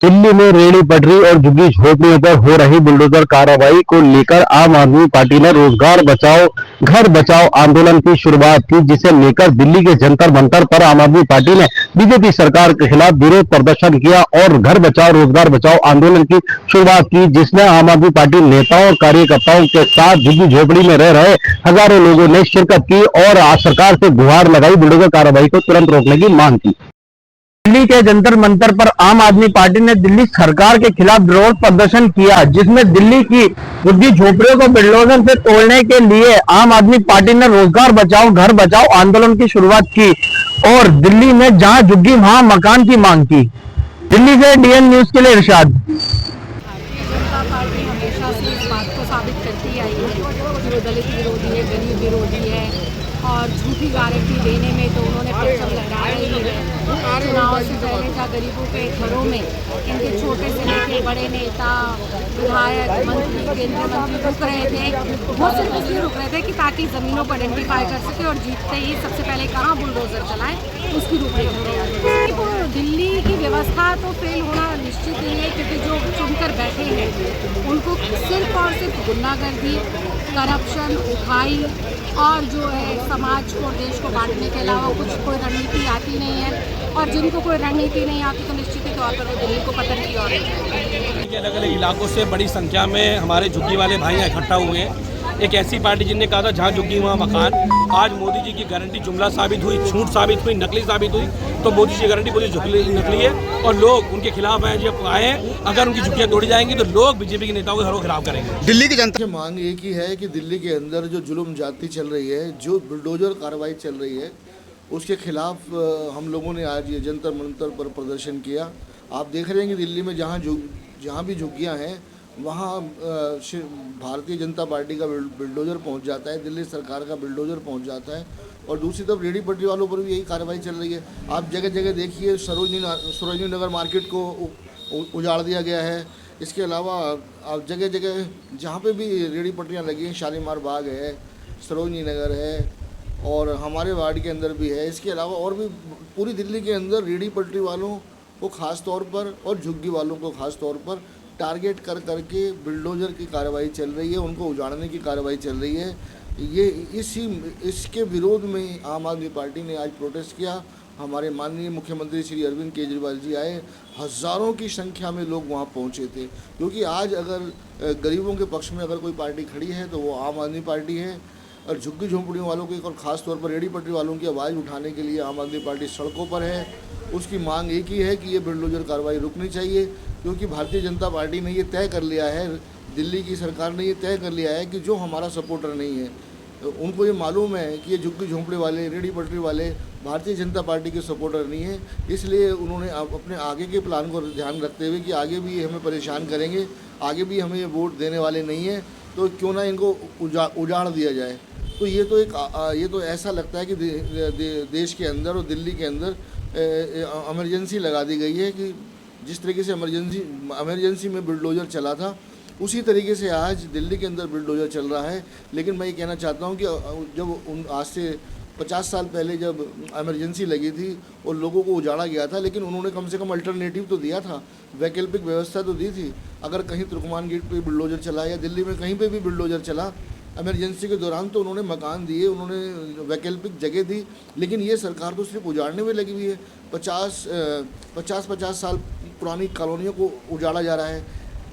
दिल्ली में रेहड़ी पटरी और झुग्गी झोपड़ियों पर हो रही बुलडोजर कार्रवाई को लेकर आम आदमी पार्टी ने रोजगार बचाओ घर बचाओ आंदोलन की शुरुआत की, जिसे लेकर दिल्ली के जंतर मंतर पर आम आदमी पार्टी ने बीजेपी सरकार के खिलाफ विरोध प्रदर्शन किया और घर बचाओ रोजगार बचाओ आंदोलन की शुरुआत की, जिसमें आम आदमी पार्टी नेताओं और कार्यकर्ताओं के साथ झुग्गी झोपड़ी में रह रहे हजारों लोगों ने शिरकत की और सरकार से गुहार लगाई, बुलडोजर कार्रवाई को तुरंत रोकने की मांग की। दिल्ली के जंतर मंतर पर आम आदमी पार्टी ने दिल्ली सरकार के खिलाफ विरोध प्रदर्शन किया, जिसमें दिल्ली की झुग्गी झोपड़ियों को बुलडोजर से तोड़ने के लिए आम आदमी पार्टी ने रोजगार बचाओ घर बचाओ आंदोलन की शुरुआत की और दिल्ली में जहां झुग्गी वहां मकान की मांग की। दिल्ली से डीएन न्यूज के लिए इरशाद। भारतीय जनता पार्टी हमेशा से इस बात को साबित करती आई है कि वो दलित विरोधी है, गरीब विरोधी है और झूठी गारंटी देने में तो उन्होंने परचम लहराया ही है। चुनाव से पहले जहाँ गरीबों के घरों में इनके छोटे से लेकर बड़े नेता, विधायक, मंत्री, केंद्रीय मंत्री रुक रहे थे, वो सिर्फ इसलिए रुक रहे थे कि ताकि ज़मीनों को आइडेंटिफाई कर सके और जीतते ही सबसे पहले कहाँ बुलडोजर चलाएं उसकी रूपरेखा तैयार करें। तो दिल्ली की व्यवस्था तो फेल होना निश्चित ही है, क्योंकि जो चुनकर बैठे हैं उनको सिर्फ और सिर्फ गुंडागर्दी, करप्शन, उठाई और जो है समाज को देश को बांटने के अलावा कुछ कोई रणनीति आती नहीं है। और जिनको कोई रणनीति नहीं आती तो निश्चित ही तौर पर वो दिल्ली को पतन की ओर है। अलग अलग इलाकों से बड़ी संख्या में हमारे झुग्गी वाले भाई इकट्ठा हुए हैं। एक ऐसी पार्टी जिनने कहा था जहाँ झुग्गी वहाँ मकान, आज मोदी जी की गारंटी जुमला साबित हुई, झूठ साबित हुई, नकली साबित हुई। तो मोदी जी की गारंटी पूरी नकली है और लोग उनके खिलाफ आए। जब आए हैं, अगर उनकी झुग्गियाँ तोड़ी जाएंगी तो लोग बीजेपी के नेताओं के घरों खिलाफ करेंगे। दिल्ली की जनता की मांग एक ही है कि दिल्ली के अंदर जो जुल्म जाती चल रही है, जो बुलडोजर कार्रवाई चल रही है, उसके खिलाफ हम लोगों ने आज ये जंतर मंतर पर प्रदर्शन किया। आप देख रहे हैं कि दिल्ली में जहाँ भी झुग्गियाँ हैं वहाँ भारतीय जनता पार्टी का बुलडोजर पहुँच जाता है, दिल्ली सरकार का बुलडोजर पहुँच जाता है। और दूसरी तरफ रेहड़ी पटरी वालों पर भी यही कार्रवाई चल रही है। आप जगह जगह देखिए, सरोजनी नगर मार्केट को उजाड़ दिया गया है। इसके अलावा आप जगह जगह जहाँ पे भी रेहड़ी पटरियाँ लगी हैं, शालीमार बाग है, सरोजनी नगर है और हमारे वार्ड के अंदर भी है। इसके अलावा और भी पूरी दिल्ली के अंदर रेहड़ी पटरी वालों को ख़ास तौर पर और झुग्गी वालों को ख़ास तौर पर टारगेट कर करके बुलडोजर की कार्रवाई चल रही है, उनको उजाड़ने की कार्रवाई चल रही है। ये इसके विरोध में आम आदमी पार्टी ने आज प्रोटेस्ट किया। हमारे माननीय मुख्यमंत्री श्री अरविंद केजरीवाल जी आए, हज़ारों की संख्या में लोग वहाँ पहुँचे थे, क्योंकि आज अगर गरीबों के पक्ष में अगर कोई पार्टी खड़ी है तो वो आम आदमी पार्टी है। और झुग्गी झोंपड़ियों वालों की और ख़ास तौर पर रेहड़ी पटरी वालों की आवाज़ उठाने के लिए आम आदमी पार्टी सड़कों पर है। उसकी मांग एक ही है कि ये बुलडोजर कार्रवाई रुकनी चाहिए, क्योंकि भारतीय जनता पार्टी ने ये तय कर लिया है, दिल्ली की सरकार ने ये तय कर लिया है कि जो हमारा सपोर्टर नहीं है, उनको ये मालूम है कि ये झुग्गी झोंपड़े वाले, रेहड़ी पटरी वाले भारतीय जनता पार्टी के सपोर्टर नहीं है। इसलिए उन्होंने अपने आगे के प्लान को ध्यान रखते हुए कि आगे भी हमें परेशान करेंगे, आगे भी हमें ये वोट देने वाले नहीं हैं, तो क्यों ना इनको उजाड़ दिया जाए। तो ये तो ऐसा लगता है कि देश के अंदर और दिल्ली के अंदर इमरजेंसी लगा दी गई है कि जिस तरीके से इमरजेंसी में बुलडोजर चला था, उसी तरीके से आज दिल्ली के अंदर बुलडोजर चल रहा है। लेकिन मैं ये कहना चाहता हूँ कि जब आज से 50 साल पहले जब इमरजेंसी लगी थी और लोगों को उजाड़ा गया था, लेकिन उन्होंने कम से कम अल्टरनेटिव तो दिया था, वैकल्पिक व्यवस्था तो दी थी। अगर कहीं तुर्कमान गेट पे बुलडोजर चला या दिल्ली में कहीं पे भी बुलडोजर चला इमरजेंसी के दौरान, तो उन्होंने मकान दिए, उन्होंने वैकल्पिक जगह दी। लेकिन ये सरकार तो सिर्फ उजाड़ने में लगी हुई है। 50 साल पुरानी कॉलोनियों को उजाड़ा जा रहा है।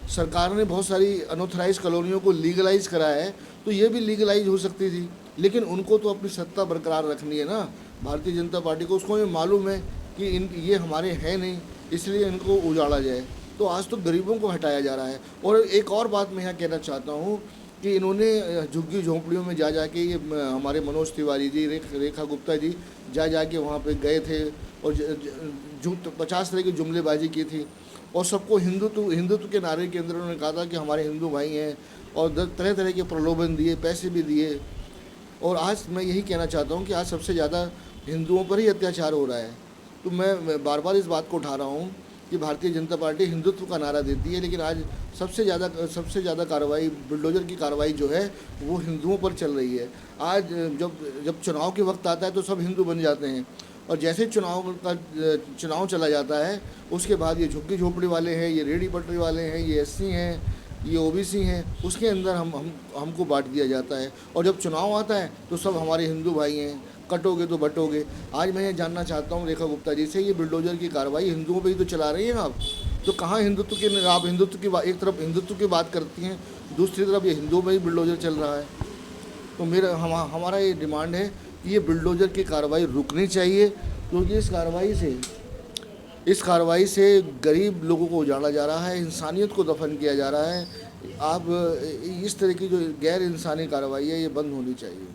सरकार ने बहुत सारी अनऑथराइज कॉलोनियों को लीगलाइज कराया है, तो ये भी लीगलाइज हो सकती थी। लेकिन उनको तो अपनी सत्ता बरकरार रखनी है ना, भारतीय जनता पार्टी को। उसको ये मालूम है कि ये हमारे हैं नहीं, इसलिए इनको उजाड़ा जाए। तो आज तो गरीबों को हटाया जा रहा है। और एक और बात मैं यहाँ कहना चाहता हूँ कि इन्होंने झुग्गी झोंपड़ियों में जा के ये हमारे मनोज तिवारी जी, रेखा गुप्ता जी जा के वहाँ पे गए थे और 50 तरह की जुमलेबाजी की थी और सबको हिंदुत्व के नारे के अंदर उन्होंने कहा था कि हमारे हिंदू भाई हैं और तरह तरह के प्रलोभन दिए, पैसे भी दिए। और आज मैं यही कहना चाहता हूँ कि आज सबसे ज़्यादा हिंदुओं पर ही अत्याचार हो रहा है। तो मैं बार बार इस बात को उठा रहा हूँ कि भारतीय जनता पार्टी हिंदुत्व का नारा देती है, लेकिन आज सबसे ज़्यादा कार्रवाई, बुलडोजर की कार्रवाई जो है वो हिंदुओं पर चल रही है। आज जब चुनाव के वक्त आता है तो सब हिंदू बन जाते हैं और जैसे चुनाव चला जाता है उसके बाद ये झुग्गी झोपड़ी वाले हैं, ये रेहड़ी पटरी वाले हैं, ये एससी हैं, ये ओबीसी हैं, उसके अंदर हमको बांट दिया जाता है। और जब चुनाव आता है तो सब हमारे हिंदू भाई हैं, कटोगे तो बटोगे। आज मैं ये जानना चाहता हूँ रेखा गुप्ता जी से, ये बुलडोजर की कार्रवाई हिंदुओं पे ही तो चला रही हैं आप, तो कहाँ हिंदुत्व के, आप हिंदुत्व की एक तरफ हिंदुत्व की बात करती हैं, दूसरी तरफ ये हिंदुओं में ही बुलडोजर चल रहा है। तो हमारा ये डिमांड है कि ये बुलडोजर की कार्रवाई रुकनी चाहिए, क्योंकि इस कार्रवाई से गरीब लोगों को उजाड़ा जा रहा है, इंसानियत को दफन किया जा रहा है। आप इस तरह की जो गैर इंसानी कार्रवाई है ये बंद होनी चाहिए।